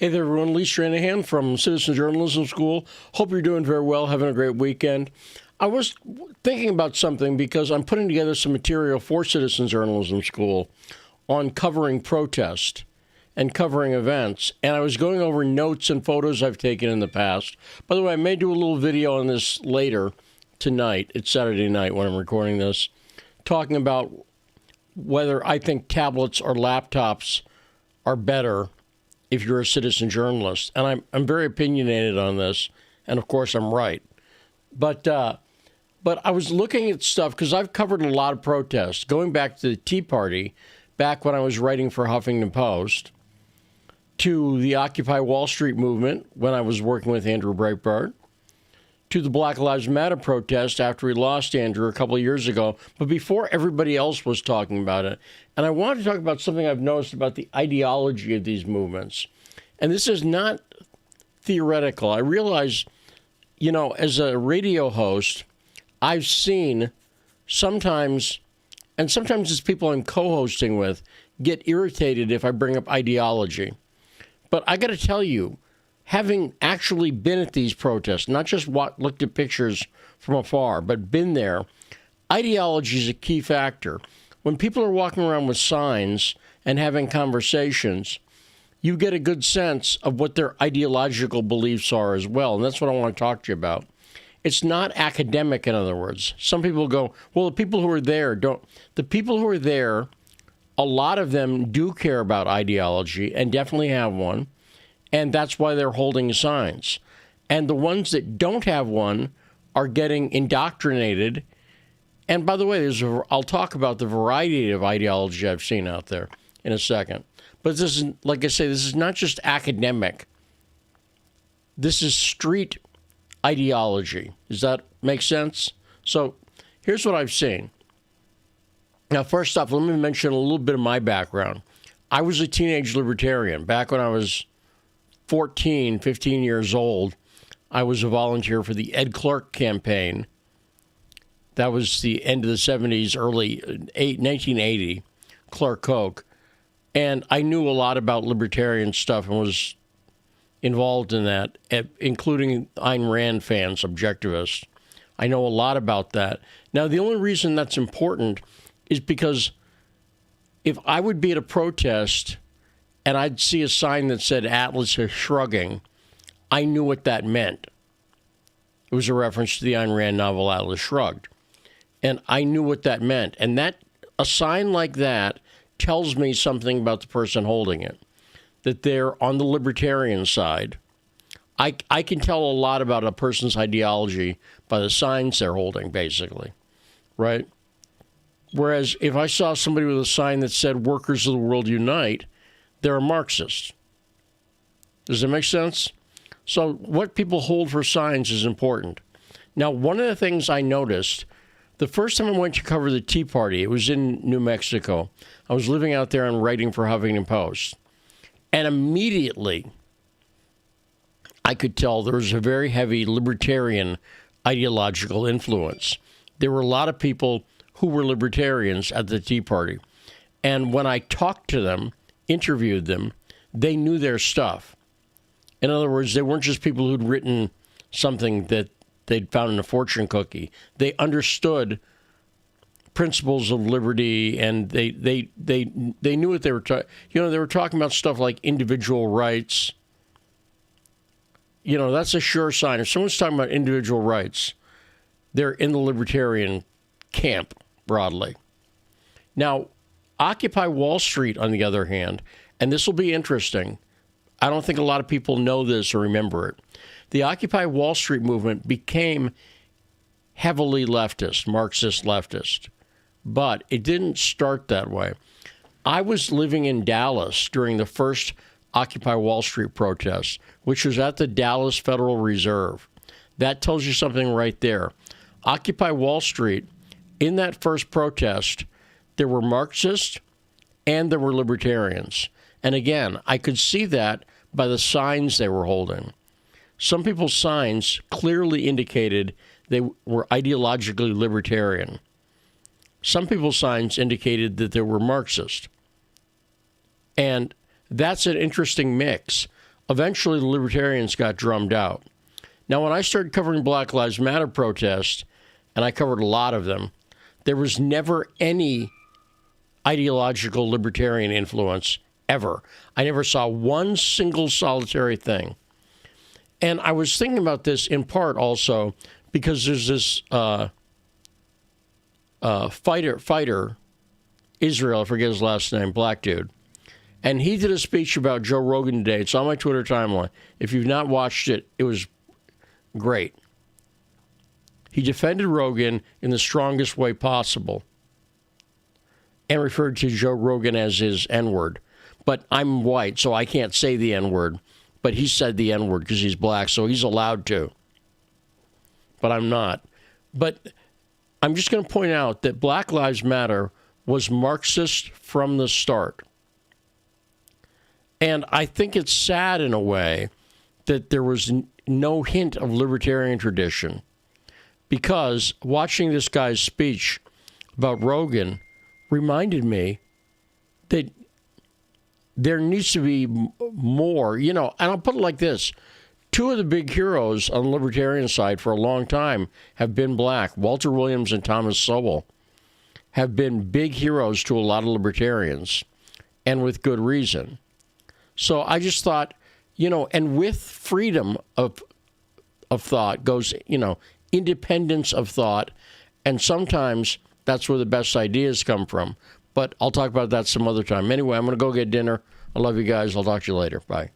Hey there, everyone. Lee Stranahan from Citizen Journalism School. Hope you're doing very well, having a great weekend. I was thinking about something because I'm putting together some material for Citizen Journalism School on covering protest and covering events. And I was going over notes and photos I've taken in the past. By the way, I may do a little video on this later tonight. It's Saturday night when I'm recording this, talking about whether I think tablets or laptops are better if you're a citizen journalist. And I'm very opinionated on this, and of course I'm right. But I was looking at stuff because I've covered a lot of protests, going back to the Tea Party, back when I was writing for Huffington Post, to the Occupy Wall Street movement when I was working with Andrew Breitbart, to the Black Lives Matter protest after we lost Andrew a couple of years ago, but before everybody else was talking about it. And I wanted to talk about something I've noticed about the ideology of these movements. And this is not theoretical. I realize, as a radio host, I've seen sometimes it's people I'm co-hosting with, get irritated if I bring up ideology. But I got to tell you, having actually been at these protests, not just looked at pictures from afar, but been there, ideology is a key factor. When people are walking around with signs and having conversations, you get a good sense of what their ideological beliefs are as well. And that's what I want to talk to you about. It's not academic, in other words. Some people go, well, the people who are there don't. The people who are there, a lot of them do care about ideology and definitely have one. And that's why they're holding signs. And the ones that don't have one are getting indoctrinated. And by the way, I'll talk about the variety of ideology I've seen out there in a second. But this is, like I say, this is not just academic. This is street ideology. Does that make sense? So here's what I've seen. Now, first off, let me mention a little bit of my background. I was a teenage libertarian. Back when I was 14, 15 years old, I was a volunteer for the Ed Clark campaign. That was the end of the 70s, early 1980, Clark Koch. And I knew a lot about libertarian stuff and was involved in that, including Ayn Rand fans, objectivists. I know a lot about that. Now, the only reason that's important is because if I would be at a protest and I'd see a sign that said Atlas is shrugging, I knew what that meant. It was a reference to the Ayn Rand novel Atlas Shrugged. And I knew what that meant. And a sign like that tells me something about the person holding it, that they're on the libertarian side. I can tell a lot about a person's ideology by the signs they're holding, basically, right? Whereas if I saw somebody with a sign that said Workers of the World Unite, they're a Marxist. Does that make sense? So what people hold for signs is important. Now, one of the things I noticed, the first time I went to cover the Tea Party, it was in New Mexico. I was living out there and writing for Huffington Post. And immediately, I could tell there was a very heavy libertarian ideological influence. There were a lot of people who were libertarians at the Tea Party. And when I talked to them, interviewed them, they knew their stuff. In other words, they weren't just people who'd written something that they'd found in a fortune cookie. They understood principles of liberty, and they knew what they were talking. They were talking about stuff like individual rights. That's a sure sign. If someone's talking about individual rights, they're in the libertarian camp broadly. Now, Occupy Wall Street, on the other hand, and this will be interesting. I don't think a lot of people know this or remember it. The Occupy Wall Street movement became heavily leftist, Marxist leftist, but it didn't start that way. I was living in Dallas during the first Occupy Wall Street protest, which was at the Dallas Federal Reserve. That tells you something right there. Occupy Wall Street, in that first protest, there were Marxists and there were libertarians. And again, I could see that by the signs they were holding. Some people's signs clearly indicated they were ideologically libertarian. Some people's signs indicated that they were Marxist. And that's an interesting mix. Eventually, the libertarians got drummed out. Now, when I started covering Black Lives Matter protests, and I covered a lot of them, there was never any ideological libertarian influence ever. I never saw one single solitary thing. And I was thinking about this in part also because there's this fighter, Israel, I forget his last name, black dude. And he did a speech about Joe Rogan today. It's on my Twitter timeline. If you've not watched it, it was great. He defended Rogan in the strongest way possible and referred to Joe Rogan as his N-word. But I'm white, so I can't say the N-word. But he said the N-word because he's black, so he's allowed to. But I'm not. But I'm just going to point out that Black Lives Matter was Marxist from the start. And I think it's sad in a way that there was no hint of libertarian tradition, because watching this guy's speech about Rogan reminded me that there needs to be more, and I'll put it like this. Two of the big heroes on the libertarian side for a long time have been black. Walter Williams and Thomas Sowell have been big heroes to a lot of libertarians, and with good reason. So I just thought, and with freedom of thought goes, independence of thought, and sometimes that's where the best ideas come from. But I'll talk about that some other time. Anyway, I'm going to go get dinner. I love you guys. I'll talk to you later. Bye.